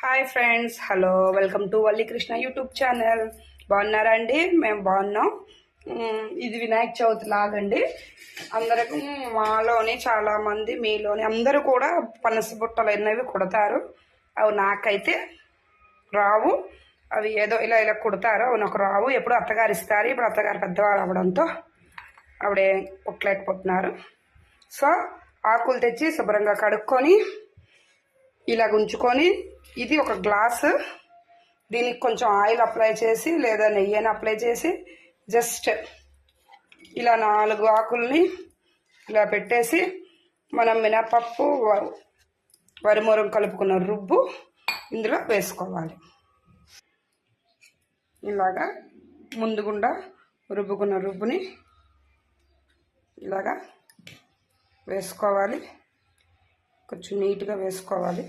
Hi friends, hello, welcome to Valli Krishna YouTube channel. బాగున్నారా అండి? మేము బాగున్నాం. ఇది వినాయక చవితి లాగండి. అందరికి మాలోని చాలామంది మీలోని అందరూ కూడా పనస బుట్టలు అనేవి కుడతారు. అవి నాకైతే రావు. అవి ఏదో ఇలా ఇలా కుడతారు. అవి నాకు రావు. ఎప్పుడు అత్తగారు ఇస్తారు. ఇప్పుడు అత్తగారు పెద్దవాళ్ళు అవ్వడంతో ఆవిడే కుట్టలేకపోతున్నారు. సో ఆకులు తెచ్చి శుభ్రంగా కడుక్కొని ఇలా ఉంచుకొని, ఇది ఒక గ్లాసు, దీనికి కొంచెం ఆయిల్ అప్లై చేసి లేదా నెయ్యిని అప్లై చేసి జస్ట్ ఇలా 4 ఆకుల్ని ఇలా పెట్టేసి మనం మినపప్పు వరిమూరం కలుపుకున్న రుబ్బు ఇందులో వేసుకోవాలి. ఇలాగా ముందుగుండా రుబ్బుకున్న రుబ్బుని ఇలాగా వేసుకోవాలి. కొంచెం నీట్గా వేసుకోవాలి.